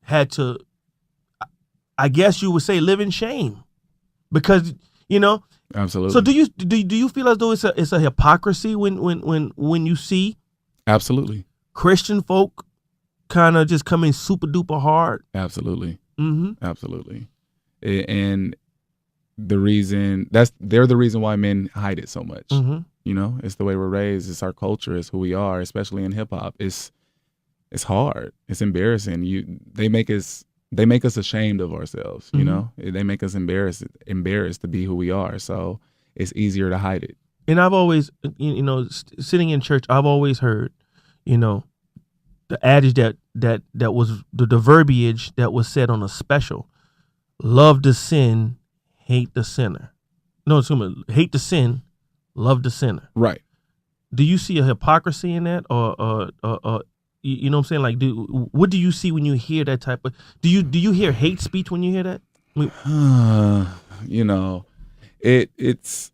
had to, I guess you would say, live in shame, because Absolutely. So do you feel as though it's a hypocrisy when you see Absolutely Christian folk kind of just coming super duper hard? Absolutely. Mm-hmm. Absolutely. And they're the reason why men hide it so much. Mm-hmm. It's the way we're raised. It's our culture. It's who we are, especially in hip hop. It's hard. It's embarrassing. They make us ashamed of ourselves. Mm-hmm. They make us embarrassed to be who we are. So it's easier to hide it. And I've always, sitting in church, I've always heard, the adage that was the verbiage that was said on a special: love the sin, hate the sinner. No, excuse me, hate the sin, love the sinner. Right. Do you see a hypocrisy in that, or you know what I'm saying? Like, what do you see when you hear that type of? Do you hear hate speech when you hear that? It's.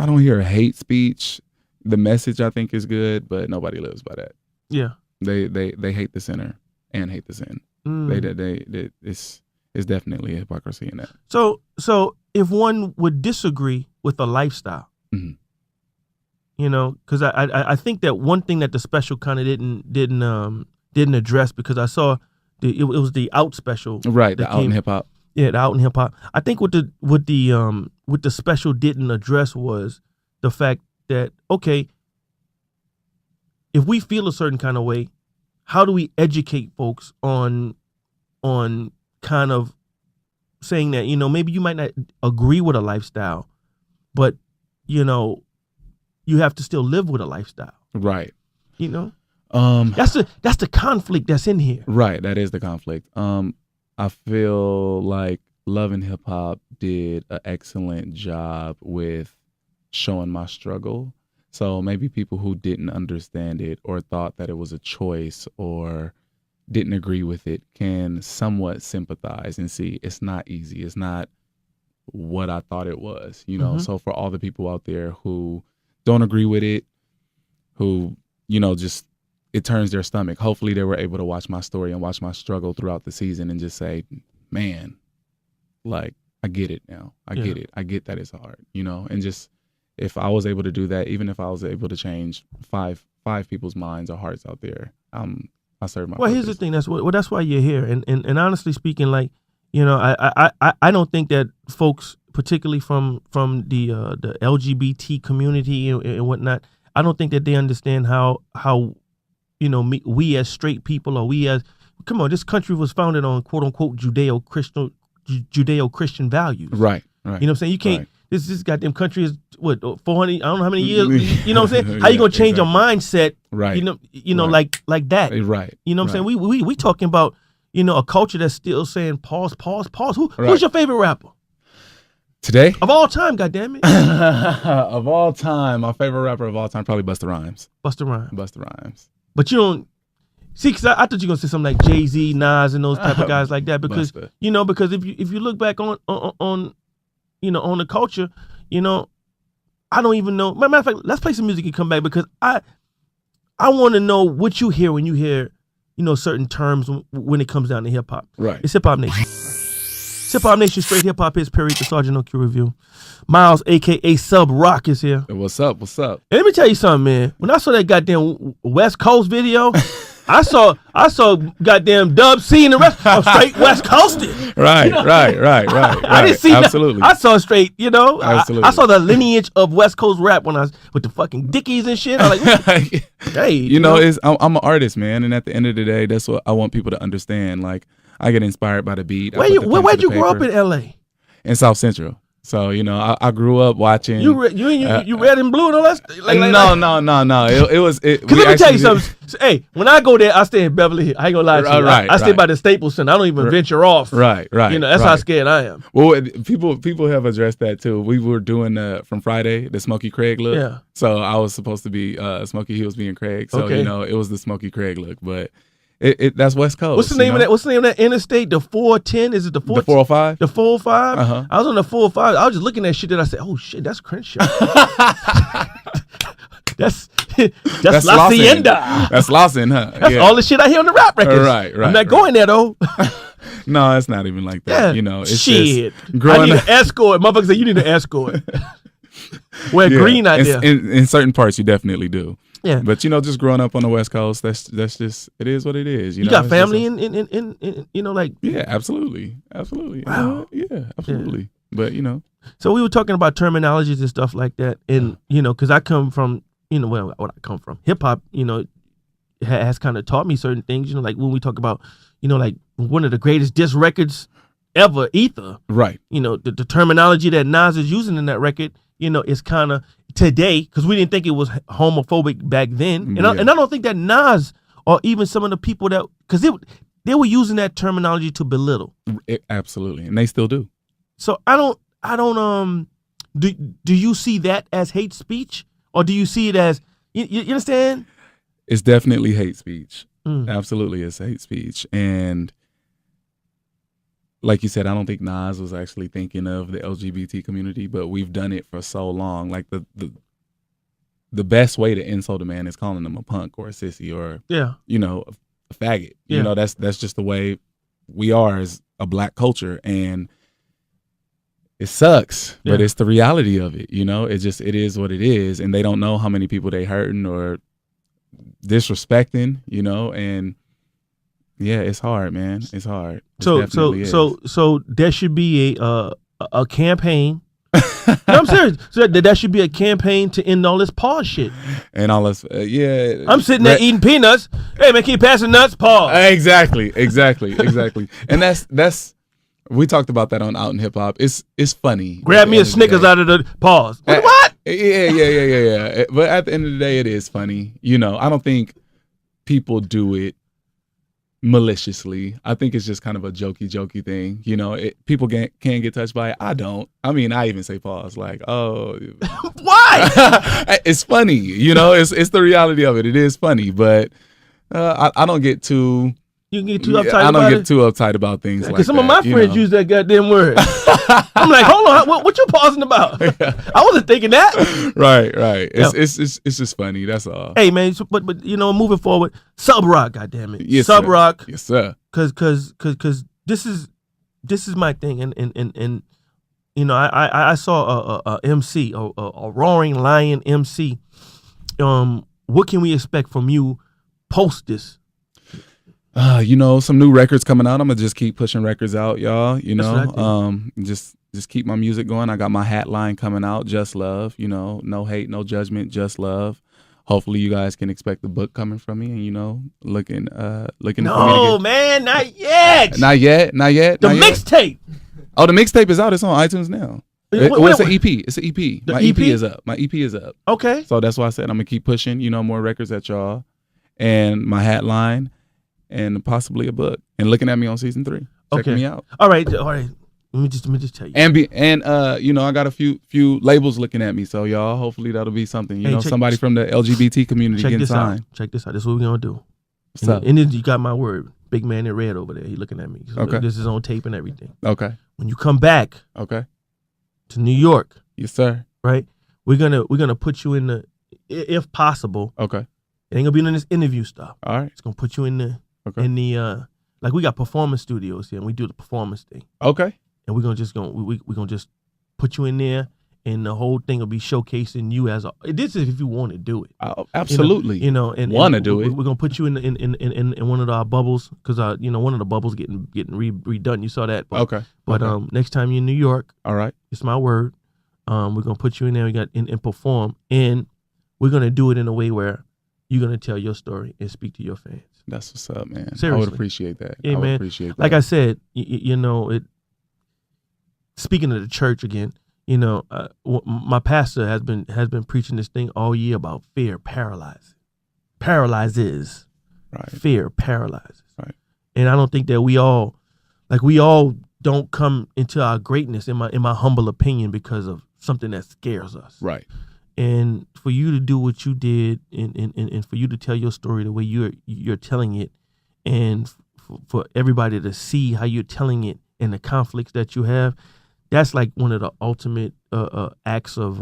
I don't hear hate speech. The message I think is good, but nobody lives by that. Yeah. They hate the sinner and hate the sin. It's definitely a hypocrisy in that. So if one would disagree with a lifestyle, mm-hmm. Because I think that one thing that the special kind of didn't address, because I saw it was the Out special, right? The Out in hip hop. Yeah, the Out in hip hop. I think what the special didn't address was the fact that, okay, if we feel a certain kind of way, how do we educate folks on kind of saying that, maybe you might not agree with a lifestyle, but you have to still live with a lifestyle. Right. That's the conflict that's in here. Right. That is the conflict. I feel like Love and Hip Hop did an excellent job with showing my struggle. So maybe people who didn't understand it or thought that it was a choice or didn't agree with it can somewhat sympathize and see it's not easy. It's not what I thought it was, Mm-hmm. So for all the people out there who don't agree with it, who, just it turns their stomach. Hopefully they were able to watch my story and watch my struggle throughout the season and just say, man, like, I get it now. I get it. I get that it's hard, and just, if I was able to do that, even if I was able to change five people's minds or hearts out there, I serve my purpose. Here's the thing. That's why you're here. And honestly speaking, like, I don't think that folks, particularly from the LGBT community and whatnot, I don't think that they understand how we as straight people, or we as, come on, this country was founded on quote unquote Judeo-Christian values. Right. You know what I'm saying? You can't. Right. This goddamn country is what, 400? I don't know how many years. You know what I'm saying? How you gonna change your mindset? Right. Right. like that. Right. You know what I'm saying? We talking about a culture that's still saying pause. Who's your favorite rapper today of all time? Goddamn it! Of all time, my favorite rapper of all time probably Busta Rhymes. Busta Rhymes. But you don't see, because I thought you were gonna say something like Jay-Z, Nas, and those type of guys like that, because Busta. Because if you look back on the culture, I don't even know. Matter of fact, let's play some music and come back, because I want to know what you hear when you hear, certain terms when it comes down to hip hop. Right. It's Hip Hop Nation. It's Hip Hop Nation, straight hip hop hits, period. The Sarge and OQ Revue. Miles, A.K.A. Sub Rock, is here. What's up? And let me tell you something, man. When I saw that goddamn West Coast video, I saw goddamn Dub C and the rest. I'm straight West Coasted. Right. I didn't see absolutely. I saw straight, Absolutely. I saw the lineage of West Coast rap when I was with the fucking Dickies and shit. I'm like, hey, I'm an artist, man, and at the end of the day, that's what I want people to understand. Like, I get inspired by the beat. Where'd you grow up in L.A.? In South Central. So, I grew up watching. You red and blue and all that? No. It was. Because let me tell you something. Hey, when I go there, I stay in Beverly Hills. I ain't gonna lie to you. I stay by the Staples Center. I don't even venture off. Right. That's how scared I am. Well, people have addressed that too. We were doing from Friday the Smokey Craig look. Yeah. So I was supposed to be Smokey. He was being Craig. So okay. It was the Smokey Craig look, but. That's West Coast. What's the name of that? What's the name of that interstate? The 410? Is it the 405? The 405? Uh-huh. I was on the 405. I was just looking at shit that I said, oh shit, that's Crenshaw. That's La Hacienda. That's Lawson, huh? That's all the shit I hear on the rap records. Right. I'm not going there though. No, it's not even like that. Yeah. It's shit. just growing I need an escort. Motherfuckers say you need an escort. Wear green out there. In certain parts, you definitely do. Yeah. But just growing up on the West Coast, that's just it is what it is. You got family in like. Yeah, absolutely. Wow. Yeah, absolutely. Yeah. But So we were talking about terminologies and stuff like that, and because I come from what I come from, hip hop, has kind of taught me certain things. Like when we talk about, like one of the greatest diss records ever, Ether. Right. The terminology that Nas is using in that record, is kind of today, because we didn't think it was homophobic back then, and I don't think that Nas or even some of the people that, because they were using that terminology to belittle. Absolutely, and they still do. So I don't do you see that as hate speech, or do you see it as you understand? It's definitely hate speech. Absolutely, it's hate speech. And like you said, I don't think Nas was actually thinking of the LGBT community, but we've done it for so long. Like the best way to insult a man is calling him a punk or a sissy or a faggot. Yeah. That's just the way we are as a black culture, and it sucks, but it's the reality of it. It is what it is, and they don't know how many people they hurting or disrespecting. And yeah, it's hard, man. It's hard. So there should be a campaign. No, I'm serious. So that should be a campaign to end all this pause shit. And all this, I'm sitting there eating peanuts. Hey man, keep passing nuts. Pause. Exactly. And that's we talked about that on Out in Hip Hop. It's funny. Grab me a Snickers out of the pause. What? Yeah. But at the end of the day, it is funny. I don't think people do it maliciously. I think it's just kind of a jokey thing. People can get touched by it. I don't. I mean, I even say pause, like, oh, why? It's funny. It's the reality of it. It is funny, but I don't get too. You can get too uptight. I don't get too uptight about things like that. Because some of my friends use that goddamn word. I'm like, hold on, what you pausing about? I wasn't thinking that. Right. It's just funny. That's all. Hey man, but moving forward, Sub Rock, goddamn it, yes, Sub sir. Rock, yes sir. Because this is my thing, and I saw a MC, a roaring lion MC. What can we expect from you post this? Some new records coming out. I'm gonna just keep pushing records out, y'all. Just keep my music going. I got my hat line coming out, Just Love. No hate, no judgment, just love. Hopefully, you guys can expect the book coming from me, and looking. No, for me to man, not yet. Not yet. The mixtape. Oh, the mixtape is out. It's on iTunes now. It's an EP. It's an EP. My EP is up. My EP is up. Okay. So that's why I said I'm gonna keep pushing. More records at y'all, and my hat line. And possibly a book, and looking at me on season 3. Checking me out. All right. Let me just tell you. And I got a few labels looking at me. So y'all, hopefully that'll be something. Somebody from the LGBT community getting signed. Check this out. This is what we're gonna do. What's up? And then you got my word. Big man in red over there. He looking at me. So okay. This is on tape and everything. Okay. When you come back. Okay. To New York. Yes, sir. Right. We're gonna put you in the, if possible. Okay. It ain't gonna be in this interview stuff. All right. It's gonna put you in the. Okay. In the like we got performance studios here, and we do the performance thing. Okay. And we're gonna just put you in there, and the whole thing will be showcasing you as this is if you want to do it. Absolutely. And want to do it. We're gonna put you in one of our bubbles because one of the bubbles getting redone. You saw that. Okay. But next time you're in New York, all right, it's my word. We're gonna put you in there. We got and perform, and we're gonna do it in a way where you're gonna tell your story and speak to your fans. That's what's up, man. Seriously. I would appreciate that. Yeah, I would man. appreciate that. Like I said, it. Speaking of the church again, my pastor has been preaching this thing all year about fear paralyzes. Right. Fear paralyzes. Right. And I don't think that we all don't come into our greatness, in my humble opinion, because of something that scares us. Right. And for you to do what you did, and for you to tell your story the way you're telling it, and for everybody to see how you're telling it and the conflicts that you have, that's like one of the ultimate acts of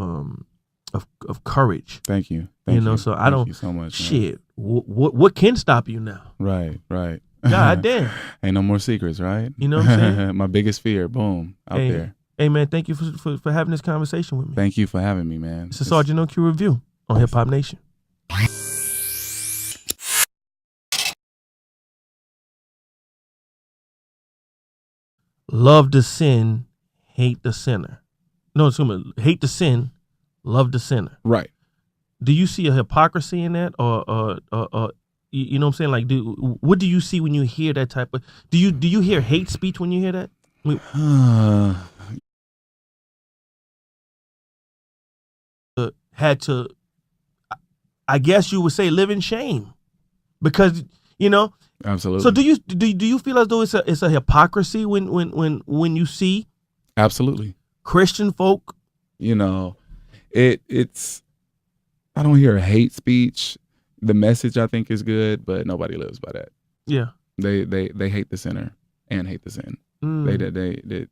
of courage. Thank you. So I Thank don't you so much. shit. What can stop you now? Man. Right. God damn. Ain't no more secrets, right? You know what I'm saying? My biggest fear, boom, out there. Hey man, thank you for having this conversation with me. Thank you for having me, man. It's a Sarge and OQ Revue on Hip Hop Nation. Love the sin, hate the sinner. No, excuse me. Hate the sin, love the sinner. Right. Do you see a hypocrisy in that, or you know what I'm saying? Like, what do you see when you hear that type of? Do you hear hate speech when you hear that? Had to, I guess you would say, live in shame, because Absolutely. So do you feel as though it's a hypocrisy when you see Absolutely Christian folk? It's I don't hear hate speech. The message I think is good, but nobody lives by that. Yeah. They hate the sinner and hate the sin.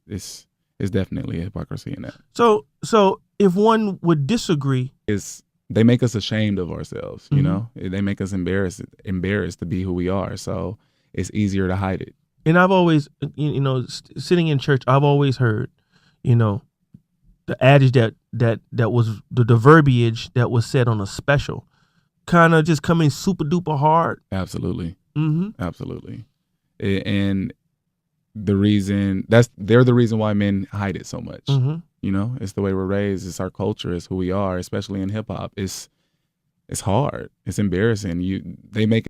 It's definitely a hypocrisy in that. So if one would disagree, they make us ashamed of ourselves, They make us embarrassed to be who we are. So it's easier to hide it. And I've always, sitting in church, I've always heard, the adage that was the verbiage that was said on a special, kind of just coming super duper hard. Absolutely. Mm-hmm. Absolutely. And they're the reason why men hide it so much. Mm-hmm. It's the way we're raised. It's our culture. It's who we are, especially in hip hop. It's hard. It's embarrassing. They make